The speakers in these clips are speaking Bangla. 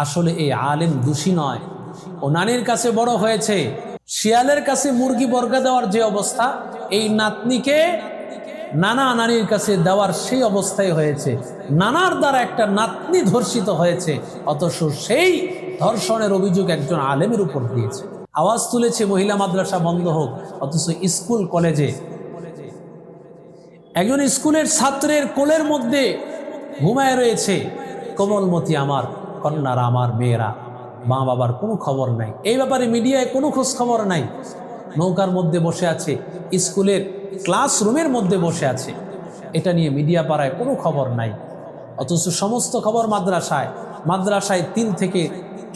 আসলে এই আলেম দোষী নয়, ও নানির কাছে বড় হয়েছে। শিয়ালের কাছে মুরগি বর্গা দেওয়ার যে অবস্থা, এই নাতনিকে নানা নানির কাছে দেওয়ার সেই অবস্থায় হয়েছে। নানার দ্বারা একটা নাতনি ধর্ষিত হয়েছে, অথচ সেই ধর্ষণের অভিযোগ একজন আলেমের উপর দিয়েছে। আওয়াজ তুলেছে মহিলা মাদ্রাসা বন্ধ হোক, অথচ স্কুল কলেজে একজন স্কুলের ছাত্রের কোলের মধ্যে ঘুমায় রয়েছে কোমলমতি আমার কন্যারা, আমার মেয়েরা, মা বাবার কোনো খবর নাই। এই ব্যাপারে মিডিয়ায় কোনো খোঁজ খবর নাই। নৌকার মধ্যে বসে আছে, স্কুলের ক্লাসরুমের মধ্যে বসে আছে, এটা নিয়ে মিডিয়া পাড়ায় কোনো খবর নাই। অথচ সমস্ত খবর মাদ্রাসায়। মাদ্রাসায় তিল থেকে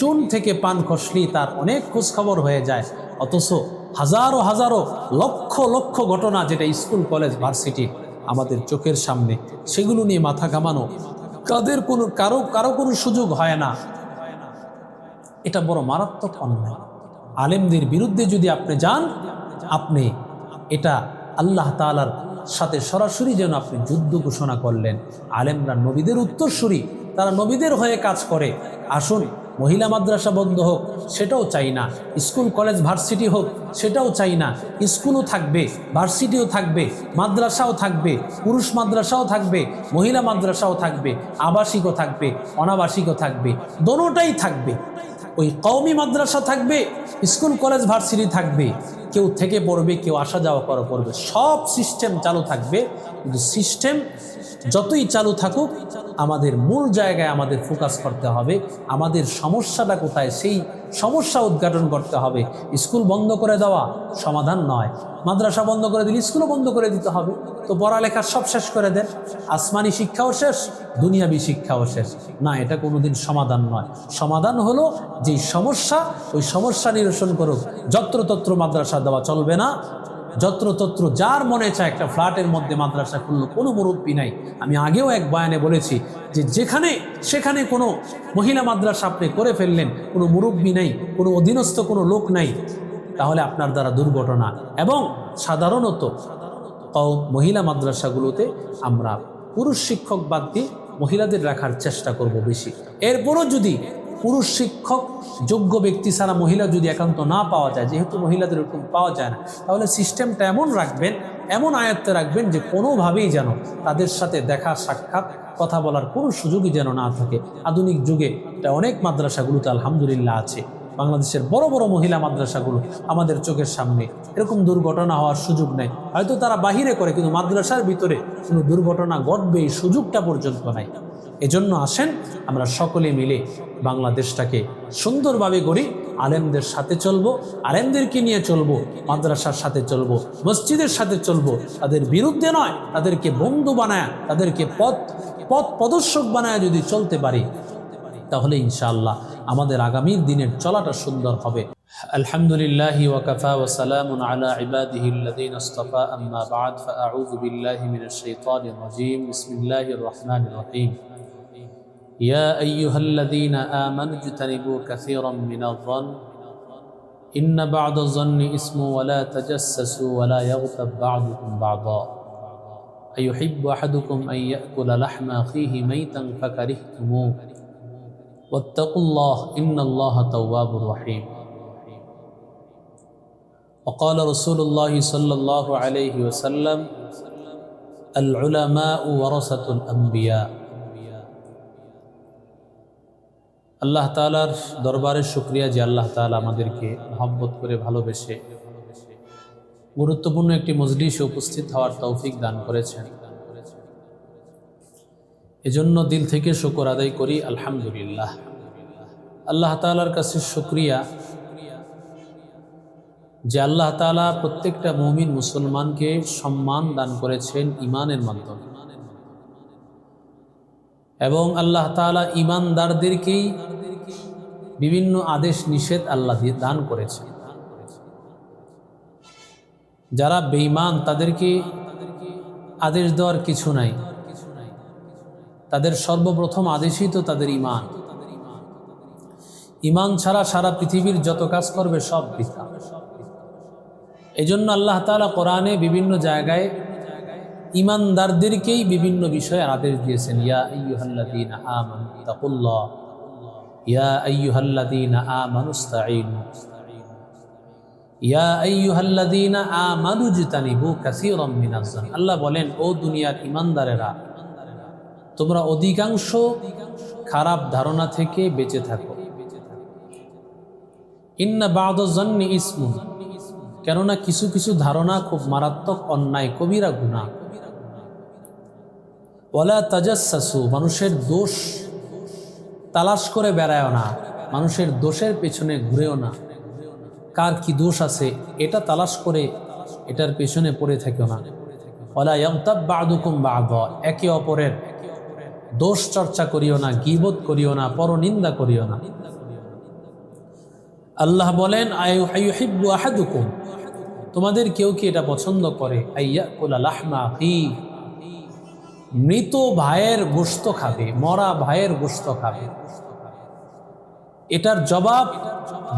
চুন থেকে পান খসলি তার অনেক খোঁজ খবর হয়ে যায়। অথচ হাজারো হাজারো লক্ষ লক্ষ ঘটনা যেটা স্কুল কলেজ ভার্সিটি আমাদের চোখের সামনে, সেগুলো নিয়ে মাথা ঘামানো কারো কোনো সুযোগ হয় না। এটা বড় মারাত্মক অন্যায়। আলেমদের বিরুদ্ধে যদি আপনি যান, আপনি এটা আল্লাহ তাআলার সাথে সরাসরি যেন আপনি যুদ্ধ ঘোষণা করলেন। আলেমরা নবীদের উত্তরসূরি, তারা নবীদের হয়ে কাজ করে। আসুন, মহিলা মাদ্রাসা বন্ধ হোক সেটাও চাই না, স্কুল কলেজ ভার্সিটি হোক সেটাও চাই না। স্কুলও থাকবে, ভার্সিটিও থাকবে, মাদ্রাসাও থাকবে, পুরুষ মাদ্রাসাও থাকবে, মহিলা মাদ্রাসাও থাকবে, আবাসিকও থাকবে, অনাবাসিকও থাকবে, দোনোটাই থাকবে। ওই কওমি মাদ্রাসা থাকবে, স্কুল কলেজ ভার্সিটি থাকবে, কেউ থেকে পড়বে, কেউ আসা যাওয়া করা পড়বে, সব সিস্টেম চালু থাকবে। কিন্তু সিস্টেম যতই চালু থাকুক, আমাদের মূল জায়গায় আমাদের ফোকাস করতে হবে। আমাদের সমস্যাটা কোথায়, সেই সমস্যা উদ্ঘাটন করতে হবে। স্কুল বন্ধ করে দেওয়া সমাধান নয়। মাদ্রাসা বন্ধ করে দিলে স্কুলও বন্ধ করে দিতে হবে। তো পড়ালেখা সব শেষ করে দেন, আসমানি শিক্ষাও শেষ, দুনিয়াবি শিক্ষাও শেষ। না, এটা কোনোদিন সমাধান নয়। সমাধান হলো যেই সমস্যা, ওই সমস্যা নিরসন করুক। যত্রতত্র মাদ্রাসা দেওয়া চলবে না। যত্রতত্র যার মনে চায় একটা ফ্ল্যাটের মধ্যে মাদ্রাসা খুললো, কোনো মুরব্বী নাই। আমি আগেও এক বয়ানে বলেছি যে যেখানে সেখানে কোনো মহিলা মাদ্রাসা আপনি করে ফেললেন, কোনো মুরব্বী নাই, কোনো অধীনস্থ কোনো লোক নাই, তাহলে আপনার দ্বারা দুর্ঘটনা। এবং সাধারণত মহিলা মাদ্রাসাগুলোতে আমরা পুরুষ শিক্ষক বাদ দিয়ে মহিলাদের রাখার চেষ্টা করব বেশি। এরপরও যদি পুরুষ শিক্ষক যোগ্য ব্যক্তি ছাড়া মহিলা যদি একান্ত না পাওয়া যায়, যেহেতু মহিলাদের ওরকম পাওয়া যায় না, তাহলে সিস্টেমটা এমন রাখবেন, এমন আয়ত্তে রাখবেন যে কোনোভাবেই যেন তাদের সাথে দেখা সাক্ষাৎ কথা বলার কোনো সুযোগই যেন না থাকে। আধুনিক যুগে এটা অনেক মাদ্রাসাগুলোতে আলহামদুলিল্লাহ আছে। বাংলাদেশের বড় বড় মহিলা মাদ্রাসাগুলো আমাদের চোখের সামনে, এরকম দুর্ঘটনা হওয়ার সুযোগ নেই। হয়তো তারা বাহিরে করে, কিন্তু মাদ্রাসার ভিতরে কোনো দুর্ঘটনা ঘটবে এই সুযোগটা পর্যন্ত নাই। এজন্য আসেন আমরা সকলে মিলে বাংলাদেশটাকে সুন্দরভাবে গড়ি। আলেমদের সাথে চলবো, আলেমদেরকে নিয়ে চলবো, মাদ্রাসার সাথে চলবো, মসজিদের সাথে চলবো। তাদের বিরুদ্ধে নয়, তাদেরকে বন্ধু বানায়, তাদেরকে পথ প্রদর্শক বানায় যদি চলতে পারি, তাহলে ইনশাআল্লাহ আমাদের আগামীর দিনের চলাটা সুন্দর হবে। আলহামদুলিল্লাহি ওয়া কাফা ওয়া সালামুন আলা ইবাদিহিল্লাযীনা ইসতাফা, আম্মা বা'দ, ফাআউযু বিল্লাহি মিনাশ শাইতানির রাজীম। বিসমিল্লাহির রাহমানির রাহিম। ইয়া আইয়ুহাল্লাযীনা আমানু ইজতানিবু কাসীরাম মিনায-যন্ন ইন্না বা'দায-যন্নি ইসমুন ওয়া লা তাজাসসাসু ওয়া লা ইয়াগতাব বা'দুকুম বা'দা আইয়ুহিব্বু আহাদুকুম আন ইয়াকুলা লাহমা আখীহি মাইতান ফাকারিহতুমুহু ওয়াত্তাকুল্লাহ ইন্নাল্লাহা তাওয়াবুর রহিম। وقال رسول الله صلى الله عليه وسلم العلماء ورثة الأنبياء। আল্লাহ তাআলার দরবারে শুকরিয়া যে আল্লাহ তাআলা আমাদেরকে মহব্বত করে ভালোবেসে গুরুত্বপূর্ণ একটি মজলিসে উপস্থিত হওয়ার তৌফিক দান করেছেন। এজন্য দিল থেকে শুকর আদায় করি আলহামদুলিল্লাহ। আল্লাহ তাআলার কাছে শুকরিয়া যে আল্লাহ তাআলা প্রত্যেকটা মুমিন মুসলমানকে সম্মান দান করেছেন ঈমানের মাধ্যমে, এবং আল্লাহ তাআলা ঈমানদারদেরকেই বিভিন্ন আদেশ নিষেধ আল্লাহ দিয়ে দান করেছেন। যারা বেঈমান তাদেরকে আদেশ দেওয়ার কিছু নাই, তাদের সর্বপ্রথম আদেশই তো তাদের ঈমান। ঈমান ছাড়া সারা পৃথিবীর যত কাজ করবে সব বৃথা। এজন্য আল্লাহ তাআলা কোরআনে বিভিন্ন জায়গায় ঈমানদারদেরকেই বিভিন্ন বিষয়ে আদেশ দিয়েছেন। ইয়া আইয়ুহাল্লাযীনা আমানু তাকুল্লাহ ইয়া আইয়ুহাল্লাযীনা আমানুস্তাঈনু, ইয়া আইয়ুহাল্লাযীনা আমানুজতানিবু কাসীরাম মিনাজ-জান। আল্লাহ বলেন, ও দুনিয়ার ঈমানদারেরা, তোমরা অধিকাংশ খারাপ ধারণা থেকে বেঁচে থাকো। ইন্না বা'দাজ-জান্নি ইসমুন, কেননা কিছু কিছু ধারণা খুব মারাত্মক অন্যায়, কবিরা গুনাহ। ওয়ালা তাজাসসু, মানুষের দোষ তালাশ করে বেড়ায়ও না, মানুষের দোষের পেছনে ঘুরেও না। কার কি দোষ আছে এটা তালাশ করে এটার পেছনে পড়ে থেকেও না। ওয়ালা ইয়াগতাব বা'দুকুম বা'দা, একে অপরের দোষ চর্চা করিও না, গীবত করিও না, পরনিন্দা করিও না। আল্লাহ বলেন, আইয়ুহিব্বু আহাদুকুম, তোমাদের কেউ কি এটা পছন্দ করে, আইয়াকুলা লাহমা আখীহি, মৃত ভাইয়ের গোশত খাবে, মরা ভাইয়ের গোশত খাবে। এটার জবাব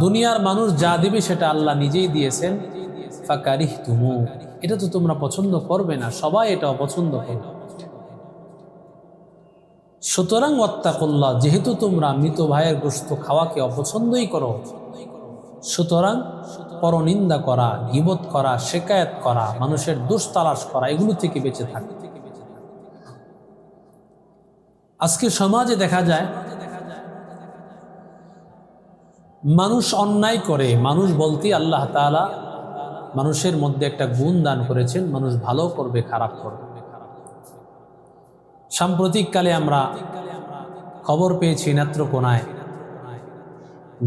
দুনিয়ার মানুষ যা দিবে সেটা আল্লাহ নিজেই দিয়েছেন। ফাকারিহতুমু, এটা তো তোমরা পছন্দ করবে না, সবাই এটা অপছন্দ করবে। সুতরাং ওয়াত্তাকুল্লাহ, যেহেতু তোমরা মৃত ভাইয়ের গোশত খাওয়াকে অপছন্দই করো, সুতরাং পরনিন্দা করা, গীবত করা, শিকায়াত করা, মানুষের দোষ তালাশ করা, এগুলো থেকে বেঁচে থাকে। আজকে সমাজে দেখা যায় মানুষ অন্যায় করে, মানুষ বলতে আল্লাহ তাআলা মানুষের মধ্যে একটা গুণ দান করেছেন, মানুষ ভালো করবে, খারাপ করবে। সাম্প্রতিককালে আমরা খবর পেয়েছি নেত্রকোনায়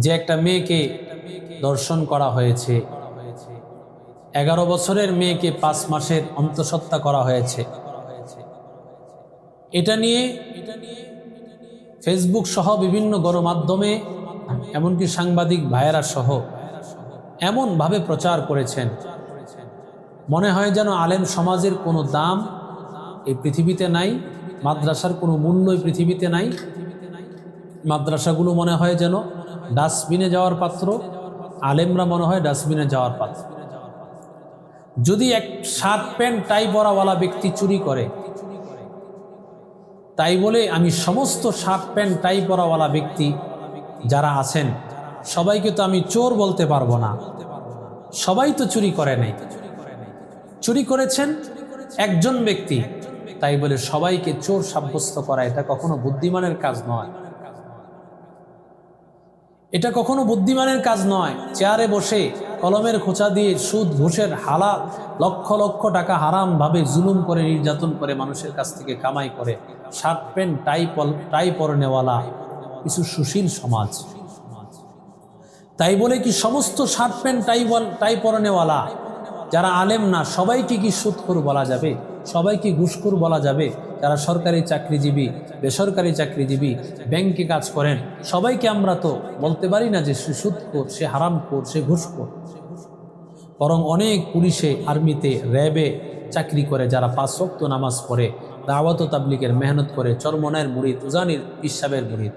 যে একটা মেয়েকে ধর্ষণ করা হয়েছে, 11 বছরের মেয়েকে 5 মাসের অন্তঃসত্ত্বা করা হয়েছে। এটা নিয়ে ফেসবুক সহ বিভিন্ন গণমাধ্যমে, এমনকি সাংবাদিক ভাইয়েরা সহ এমনভাবে প্রচার করেছেন, মনে হয় যেন আলেম সমাজের কোনো দাম এই পৃথিবীতে নাই, মাদ্রাসার কোনো মূল্য এই পৃথিবীতে নাই। মাদ্রাসাগুলো মনে হয় যেন ডাস্টবিনে যাওয়ার পাত্র, আলেমরা মনে হয় ডাস্টবিনে যাওয়ার পাত্র। যদি এক শার্ট প্যান্ট টাই পরাওয়ালা ব্যক্তি চুরি করে, তাই বলে আমি সমস্ত শার্ট প্যান্ট টাই পরাওয়ালা ব্যক্তি যারা আছেন সবাইকে তো আমি চোর বলতে পারবো না। সবাই তো চুরি করে নাই, চুরি করেছেন একজন ব্যক্তি, তাই বলে সবাইকে চোর সাব্যস্ত করা এটা কখনো বুদ্ধিমানের কাজ নয়। এটা কখনো বুদ্ধিমানের কাজ নয়। চেয়ারে বসে কলমের খোঁচা দিয়ে সুদ ঘুষের হালাল লক্ষ লক্ষ টাকা হারাম ভাবে জুলুম করে, নির্যাতন করে, মানুষের কাছ থেকে কামাই করে, শার্ট প্যান্ট টাই পরনেওয়ালা কিছু সুশীল সমাজ। তাই বলে কি সমস্ত শার্ট প্যান্ট টাই পরনেওয়ালা যারা আলেম না সবাইকে কি সুদখোর বলা যাবে? সবাইকে ঘুষখোর বলা যাবে? যারা সরকারি চাকরিজীবী, বেসরকারি চাকরিজীবী, ব্যাংকে কাজ করেন, সবাইকে আমরা তো বলতে পারি না যে সে সুদখোর, সে হারামখোর, সে ঘুষখোর। বরং অনেক পুলিশে, আর্মিতে, র্যাবে চাকরি করে যারা 5 ওয়াক্ত নামাজ পড়ে, দাওয়াত ও তাবলীগের মেহনত করে, চরমনায়ের মুরিদ, উজানির পিসাবের মুরিদ।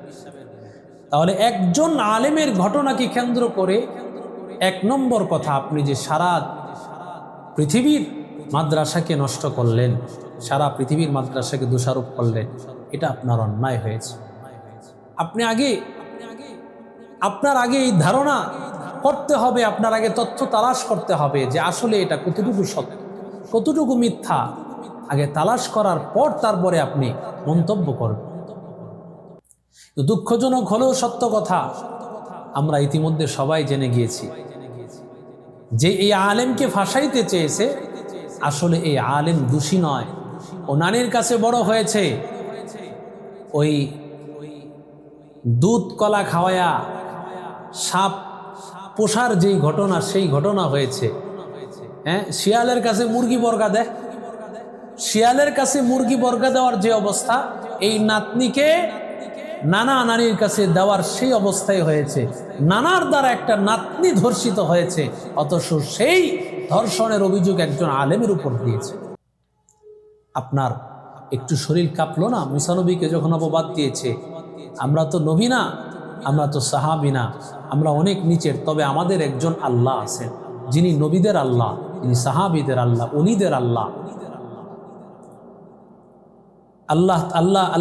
তাহলে একজন আলেমের ঘটনাকে কেন্দ্র করে 1 নম্বর কথা, আপনি যে সারা পৃথিবীর মাদ্রাসাকে নষ্ট করলেন, সারা পৃথিবীর মাদ্রাসাকে দোষারোপ করলেন, এটা আপনার অন্যায় হয়েছে। আপনার আগে এই ধারণা করতে হবে, আপনার আগে তথ্য তালাশ করতে হবে যে আসলে এটা কতটুকু সত্য, কতটুকু মিথ্যা। আগে তালাশ করার পর তারপরে আপনি মন্তব্য করবেন। দুঃখজনক হলেও সত্য কথা, আমরা ইতিমধ্যে সবাই জেনে গিয়েছি যে এই আলেমকে ফাঁসাইতে চেয়েছে, আসলে এই আলেম দোষী নয়। ও নানির কাছে বড় হয়েছে, ওই দুধ কলা খাওয়ায়া সাপ পোষার যেই ঘটনা, সেই ঘটনা হয়েছে। হ্যাঁ, শিয়ালের কাছে মুরগি বর্গা দেয়, শিয়ালের কাছে মুরগি বর্গা দেওয়ার যে অবস্থা, এই নাতনিকে নানা নানির কাছে দেওয়ার সেই অবস্থায় হয়েছে। নানার দ্বারা একটা নাতনি ধর্ষিত হয়েছে, অথচ সেই ধর্ষণের অভিযোগ একজন আলেমের উপর দিয়েছে। আপনার একটু শরীর কাঁপলো না মুসা নবীকে যখন অপবাদ দিয়েছে? আমরা তো নবী না, আমরা তো সাহাবী না, আমরা অনেক নিচের, তবে আমাদের একজন আল্লাহ আছেন যিনি নবীদের আল্লাহ, যিনি সাহাবীদের আল্লাহ, ওলিদের আল্লাহ। আল্লাহ